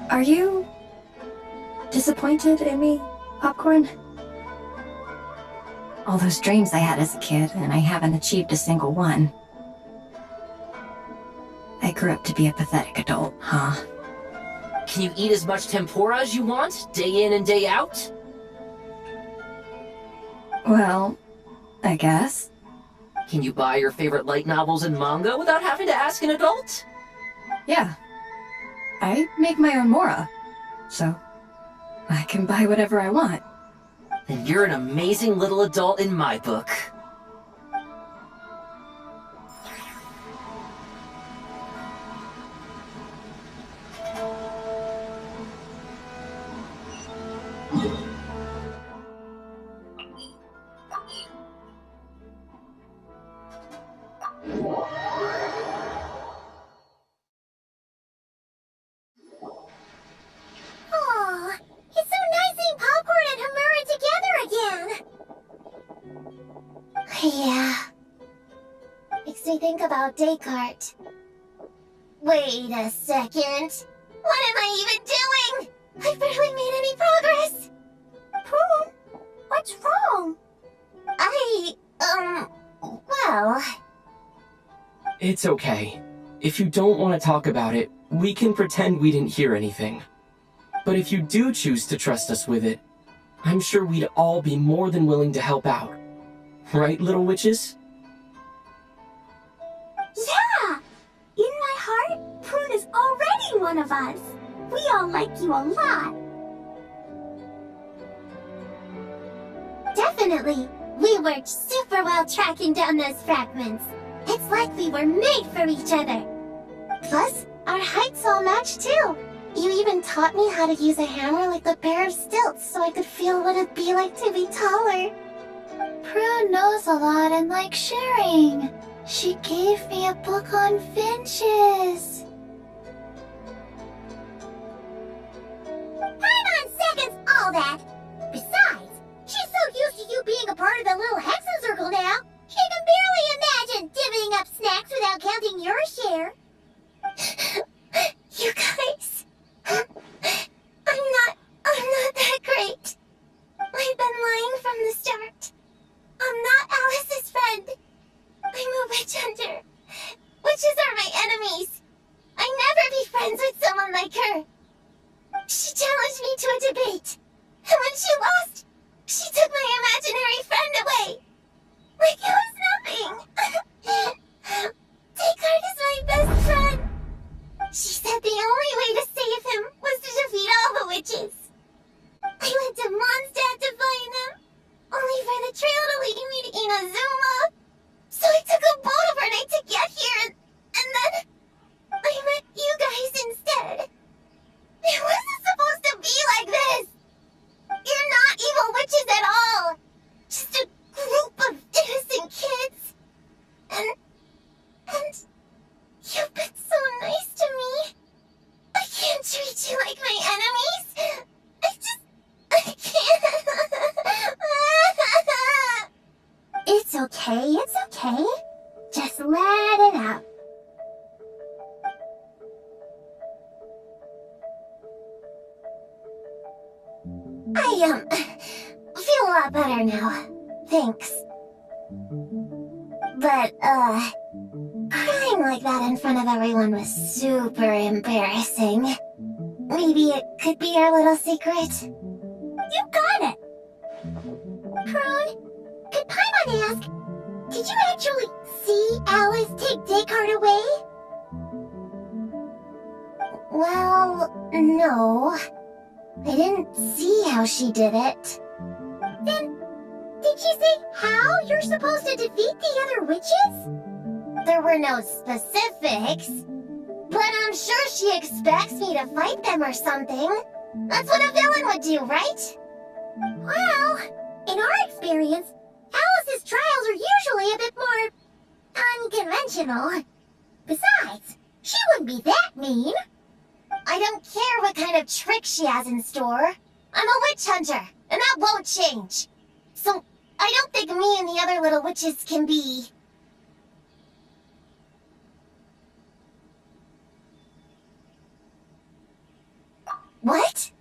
Are you disappointed in me, Popcorn? All those dreams I had as a kid, and I haven't achieved a single one. I grew up to be a pathetic adult, huh?
Can you eat as much tempura as you want, day in and day out?
Well, I guess.
Can you buy your favorite light novels and manga without having to ask an adult?
Yeah. I make my own mora, so I can buy whatever I want.
Then you're an amazing little adult in my book.
Aw, it's so nice seeing Popcorn and Hamura together again. Yeah. Makes me think about Descartes. Wait a second. What am I even doing? I barely made any progress. Prune, what's wrong? Well...
It's okay. If you don't want to talk about it, we can pretend we didn't hear anything. But if you do choose to trust us with it, I'm sure we'd all be more than willing to help out. Right, little witches?
Yeah! In my heart, Prune is already one of us. We all like you a lot. Definitely. We worked super well tracking down those fragments. It's like we were made for each other. Plus, our heights all match too. You even taught me how to use a hammer like a pair of stilts so I could feel what it'd be like to be taller.
Prue knows a lot and likes sharing. She gave me a book on finches.
Time on seconds, all that. Besides, she's so used to you being a part of the little Hexen Circle now, she can barely imagine divvying up snacks without counting your share.
You guys, I'm not that great. I've been lying from the start. I'm not Alice's friend. I'm a witch hunter. Witches are my enemies. I'd never be friends with someone like her. She challenged me to a debate, and when she lost, she took my imaginary friend away. Like it was nothing. Descartes is my best friend. She said the only way to save him was to defeat all the witches. I went to Mondstadt to find them, only for the trail to lead me to Inazuma. So I took a boat overnight to get here, and then I met you guys instead. It wasn't supposed to be like this. You're not evil witches at all. Just a group of innocent kids. And you've been so nice to me. I can't treat you like my enemies. I can't.
It's okay. Just let it out. I feel a lot better now. Thanks. But, crying like that in front of everyone was super embarrassing. Maybe it could be our little secret? You got it! Prune, could Paimon ask, did you actually see Alice take Descartes away? Well, no. I didn't see how she did it. Then, did she say how you're supposed to defeat the other witches? There were no specifics. But I'm sure she expects me to fight them or something. That's what a villain would do, right? Well, in our experience, Alice's trials are usually a bit more unconventional. Besides, she wouldn't be that mean. I don't care what kind of trick she has in store. I'm a witch hunter, and that won't change. So, I don't think me and the other little witches can be... What?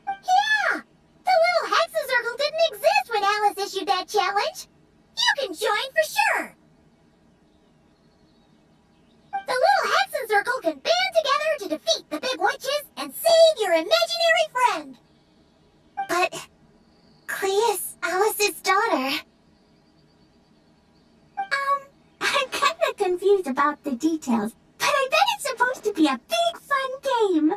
Yeah! The little Hexen Circle didn't exist when Alice issued that challenge. You can join for sure. The little Hexen Circle can band together to defeat the big witches and save your imaginary friend. But Clea is Alice's daughter. I'm kinda confused about the details, but I bet it's supposed to be a big fun game.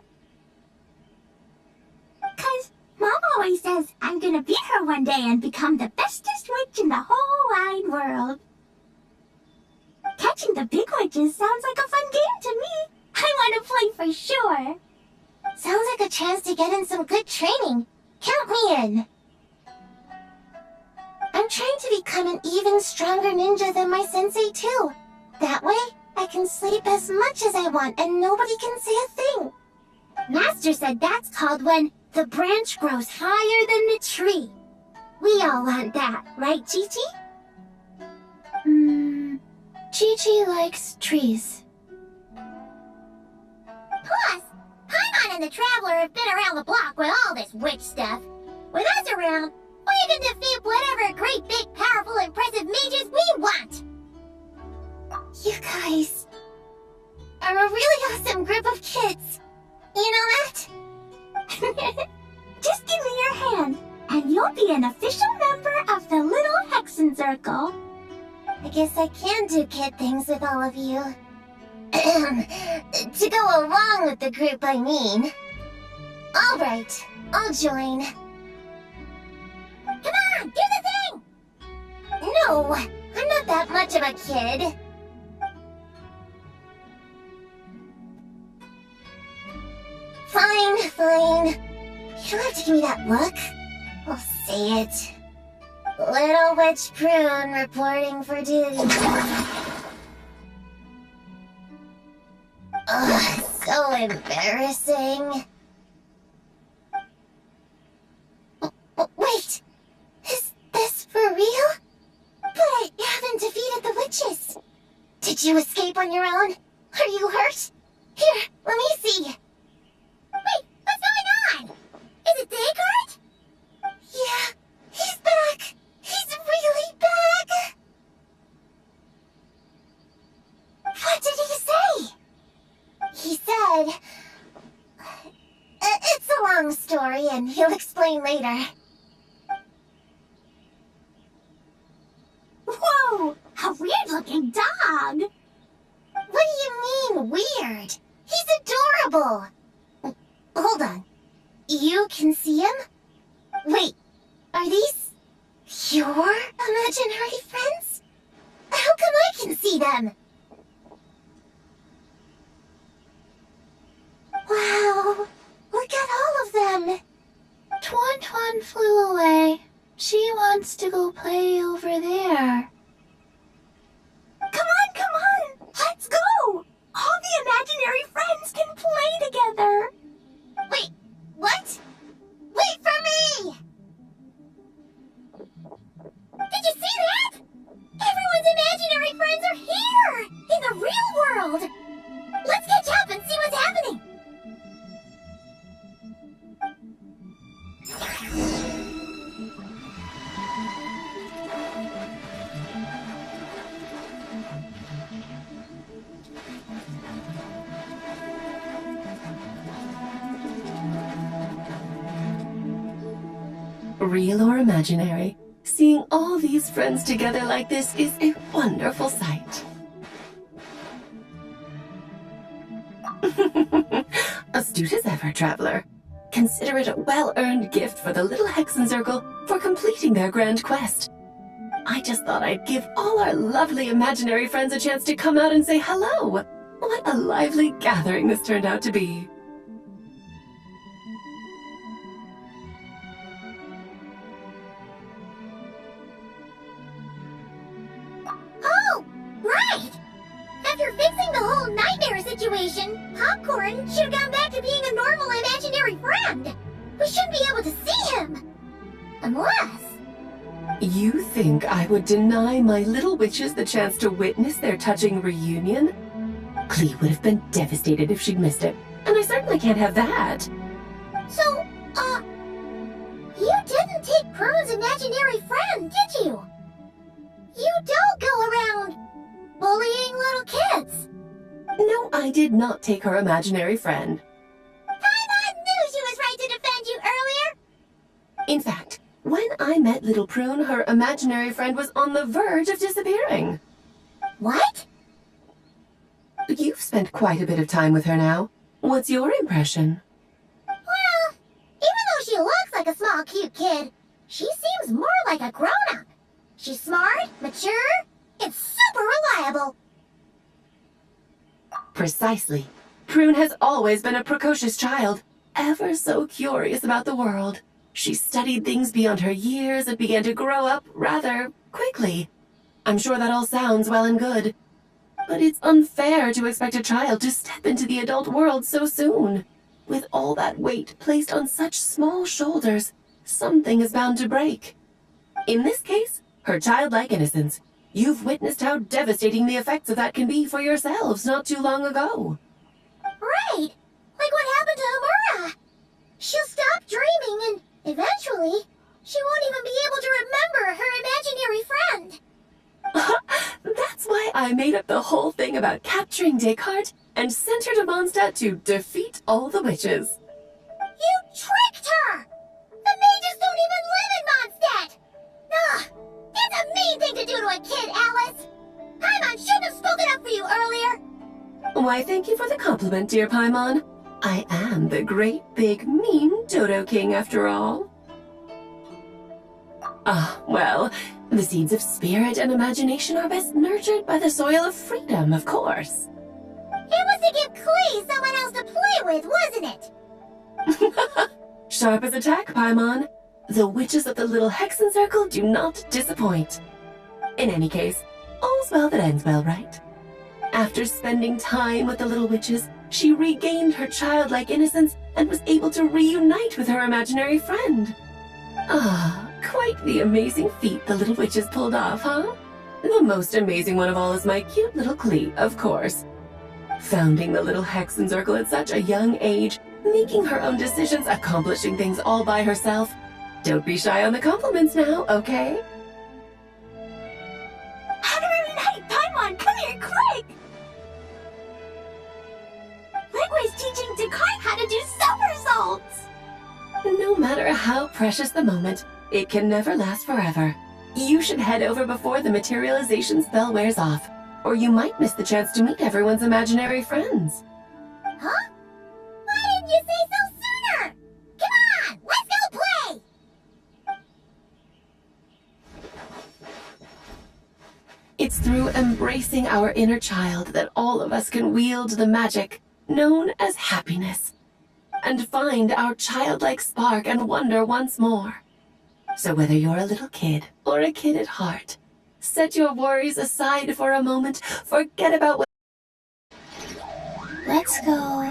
'Cause Mom always says I'm gonna beat her one day and become the bestest witch in the whole wide world. Catching the big witches sounds like a fun game to me. I want to play for sure. Sounds like a chance to get in some good training. Count me in. I'm trying to become an even stronger ninja than my sensei too. That way, I can sleep as much as I want and nobody can say a thing. Master said that's called when the branch grows higher than the tree. We all want that, right, Chi-Chi?
Chi-Chi likes trees.
Plus, Paimon and the Traveler have been around the block with all this witch stuff. With us around, we can defeat whatever great, big, powerful, impressive mages we want.
You guys are a really awesome group of kids. You know that?
Just give me your hand, and you'll be an official member of the Little Hexen Circle. I guess I can do kid things with all of you. To go along with the group, I mean. Alright, I'll join. Come on, do the thing! No, I'm not that much of a kid. Fine. You don't have to give me that look. I'll say it. Little Witch Prune reporting for duty. Ugh, so embarrassing. Wait! Is this for real? But I haven't defeated the witches. Did you escape on your own? Are you hurt? Here, let me see. Wait, what's going on? Is it Descartes? Yeah, he's back. He's really back. What did he say? He said... It's a long story, and he'll explain later. Whoa! A weird-looking dog! What do you mean, weird? He's adorable! Hold on. You can see him? Wait, are these your imaginary friends? How come I can see them? Wow, look at all of them!
Tuan Tuan flew away. She wants to go play over there.
Come on! Let's go! All the imaginary friends can play together! Wait, what? Wait for me! Did you see that? Everyone's imaginary friends are here! In the real world! Let's catch up and see what's happening!
Real or imaginary, seeing all these friends together like this is a wonderful sight. Astute as ever, traveler. Consider it a well-earned gift for the little Hexen Circle for completing their grand quest. I just thought I'd give all our lovely imaginary friends a chance to come out and say hello. What a lively gathering this turned out to be.
Oh, right! After fixing the whole nightmare situation, Popcorn should have gone back to being a normal imaginary friend. We shouldn't be able to see him. Unless...
You think I would deny my little witches the chance to witness their touching reunion? Klee would have been devastated if she'd missed it, and I certainly can't have that.
So, you didn't take Prune's imaginary friend, did you? You don't go around bullying little kids.
No, I did not take her imaginary friend.
Paimon knew she was right to defend you earlier.
In fact, when I met little Prune, her imaginary friend was on the verge of disappearing.
What?
You've spent quite a bit of time with her now. What's your impression?
Well, even though she looks like a small, cute kid, she seems more like a grown-up. She's smart, mature, and super reliable.
Precisely. Prune has always been a precocious child, ever so curious about the world. She studied things beyond her years and began to grow up rather quickly. I'm sure that all sounds well and good. But it's unfair to expect a child to step into the adult world so soon. With all that weight placed on such small shoulders, something is bound to break. In this case, her childlike innocence. You've witnessed how devastating the effects of that can be for yourselves not too long ago.
Right! Like what happened to Hamura. She'll stop dreaming and, eventually, she won't even be able to remember her imaginary friend.
That's why I made up the whole thing about capturing Descartes and sent her to Mondstadt to defeat all the witches.
You tricked her! The mages don't even live in Mondstadt! Ugh! That's a mean thing to do to a kid, Alice! Paimon shouldn't have spoken up for you earlier!
Why, thank you for the compliment, dear Paimon. I am the great, big, mean Dodo King, after all. Well, the seeds of spirit and imagination are best nurtured by the soil of freedom, of course.
It was to give Klee someone else to play with, wasn't it?
Sharp as a tack, Paimon. The witches of the little Hexen Circle do not disappoint. In any case, all's well that ends well, right? After spending time with the little witches, she regained her childlike innocence and was able to reunite with her imaginary friend. Ah, quite the amazing feat the little witches pulled off, huh? The most amazing one of all is my cute little Klee, of course. Founding the little Hexen Circle at such a young age, making her own decisions, accomplishing things all by herself. Don't be shy on the compliments now, okay?
How to reunite! Paimon, come here, quick! Ligway's teaching Descartes how to do somersaults!
No matter how precious the moment, it can never last forever. You should head over before the materialization spell wears off, or you might miss the chance to meet everyone's imaginary friends.
Huh? Why didn't you say so sooner? Come on, let's go play!
It's through embracing our inner child that all of us can wield the magic known as happiness, and find our childlike spark and wonder once more. So whether you're a little kid or a kid at heart, set your worries aside for a moment, forget about what...
Let's go